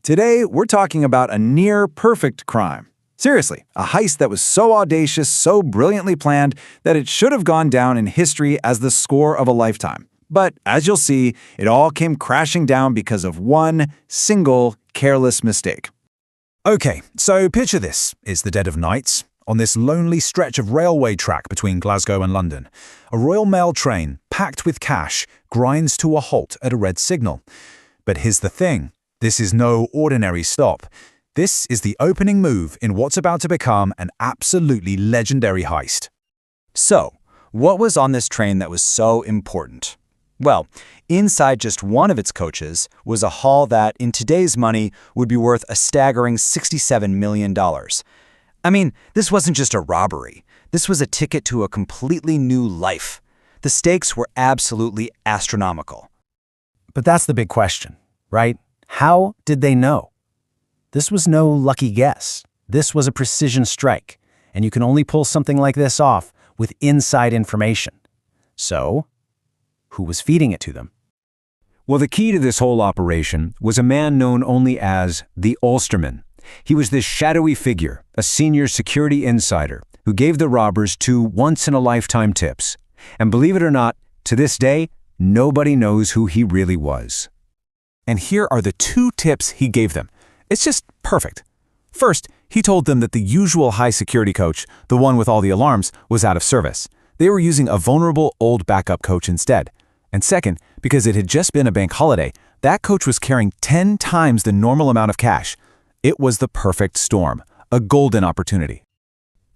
Today, we're talking about a near-perfect crime. Seriously, a heist that was so audacious, so brilliantly planned, that it should have gone down in history as the score of a lifetime. But as you'll see, it all came crashing down because of one single careless mistake. Okay, so picture this. It's the dead of night. On this lonely stretch of railway track between Glasgow and London, a Royal Mail train, packed with cash, grinds to a halt at a red signal. But here's the thing. This is no ordinary stop. This is the opening move in what's about to become an absolutely legendary heist. So, what was on this train that was so important? Well, inside just one of its coaches was a haul that, in today's money, would be worth a staggering $67 million. I mean, this wasn't just a robbery. This was a ticket to a completely new life. The stakes were absolutely astronomical. But that's the big question, right? How did they know? This was no lucky guess. This was a precision strike, and you can only pull something like this off with inside information. So, who was feeding it to them? Well, the key to this whole operation was a man known only as the Ulsterman. He was this shadowy figure, a senior security insider, who gave the robbers 2 once-in-a-lifetime tips. And believe it or not, to this day, nobody knows who he really was. And here are the 2 tips he gave them. It's just perfect. First, he told them that the usual high-security coach, the one with all the alarms, was out of service. They were using a vulnerable old backup coach instead. And second, because it had just been a bank holiday, that coach was carrying 10 times the normal amount of cash. It was the perfect storm, a golden opportunity.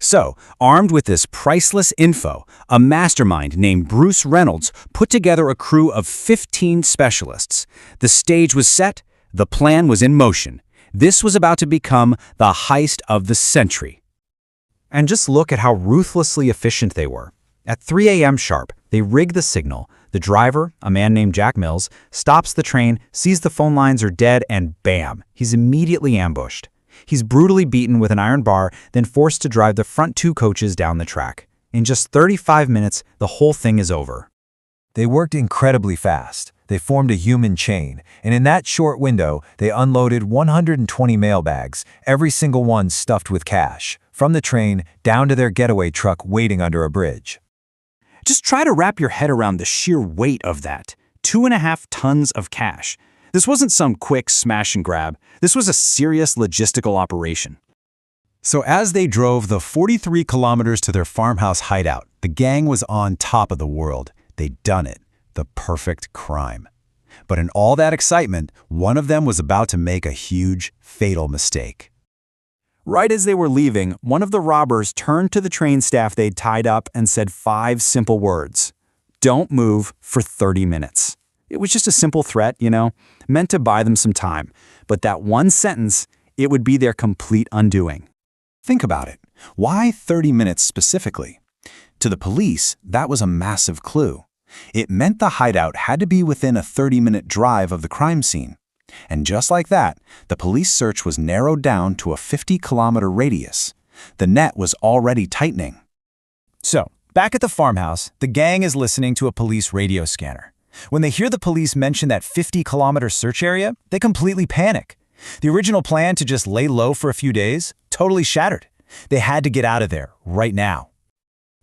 So, armed with this priceless info, a mastermind named Bruce Reynolds put together a crew of 15 specialists. The stage was set, the plan was in motion. This was about to become the heist of the century. And just look at how ruthlessly efficient they were. At 3 a.m. sharp, they rig the signal. The driver, a man named Jack Mills, stops the train, sees the phone lines are dead, and bam, he's immediately ambushed. He's brutally beaten with an iron bar, then forced to drive the front 2 coaches down the track. In just 35 minutes, the whole thing is over. They worked incredibly fast. They formed a human chain, and in that short window, they unloaded 120 mailbags, every single one stuffed with cash, from the train down to their getaway truck waiting under a bridge. Just try to wrap your head around the sheer weight of that. 2.5 tons of cash. This wasn't some quick smash and grab. This was a serious logistical operation. So as they drove the 43 kilometers to their farmhouse hideout, the gang was on top of the world. They'd done it. The perfect crime. But in all that excitement, one of them was about to make a huge, fatal mistake. Right as they were leaving, one of the robbers turned to the train staff they'd tied up and said 5 simple words. Don't move for 30 minutes. It was just a simple threat, meant to buy them some time. But that one sentence, it would be their complete undoing. Think about it. Why 30 minutes specifically? To the police, that was a massive clue. It meant the hideout had to be within a 30-minute drive of the crime scene. And just like that, the police search was narrowed down to a 50-kilometer radius. The net was already tightening. So, back at the farmhouse, the gang is listening to a police radio scanner. When they hear the police mention that 50-kilometer search area, they completely panic. The original plan to just lay low for a few days, totally shattered. They had to get out of there, right now.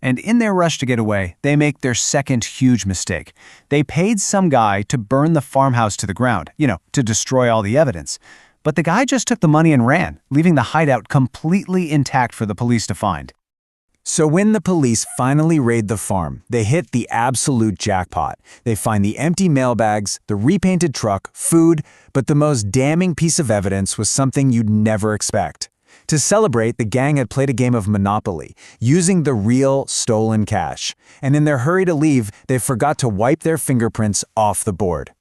And in their rush to get away, they make their second huge mistake. They paid some guy to burn the farmhouse to the ground, to destroy all the evidence. But the guy just took the money and ran, leaving the hideout completely intact for the police to find. So when the police finally raid the farm, they hit the absolute jackpot. They find the empty mailbags, the repainted truck, food, but the most damning piece of evidence was something you'd never expect. To celebrate, the gang had played a game of Monopoly, using the real stolen cash. And in their hurry to leave, they forgot to wipe their fingerprints off the board.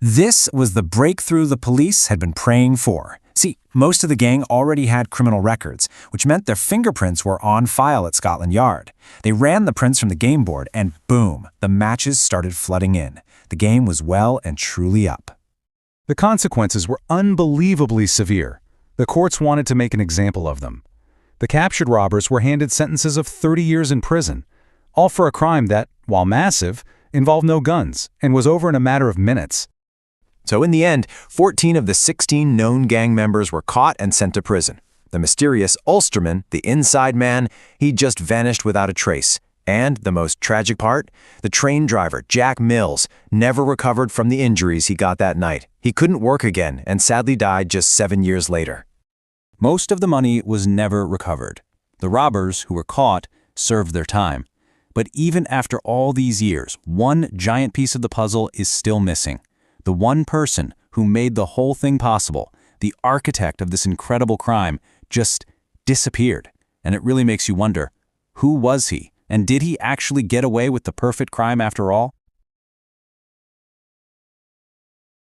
This was the breakthrough the police had been praying for. See, most of the gang already had criminal records, which meant their fingerprints were on file at Scotland Yard. They ran the prints from the game board, and boom, the matches started flooding in. The game was well and truly up. The consequences were unbelievably severe. The courts wanted to make an example of them. The captured robbers were handed sentences of 30 years in prison, all for a crime that, while massive, involved no guns and was over in a matter of minutes. So in the end, 14 of the 16 known gang members were caught and sent to prison. The mysterious Ulsterman, the inside man, he just vanished without a trace. And the most tragic part? The train driver, Jack Mills, never recovered from the injuries he got that night. He couldn't work again and sadly died just 7 years later. Most of the money was never recovered. The robbers, who were caught, served their time. But even after all these years, one giant piece of the puzzle is still missing. The one person who made the whole thing possible, the architect of this incredible crime, just disappeared. And it really makes you wonder, who was he? And did he actually get away with the perfect crime after all?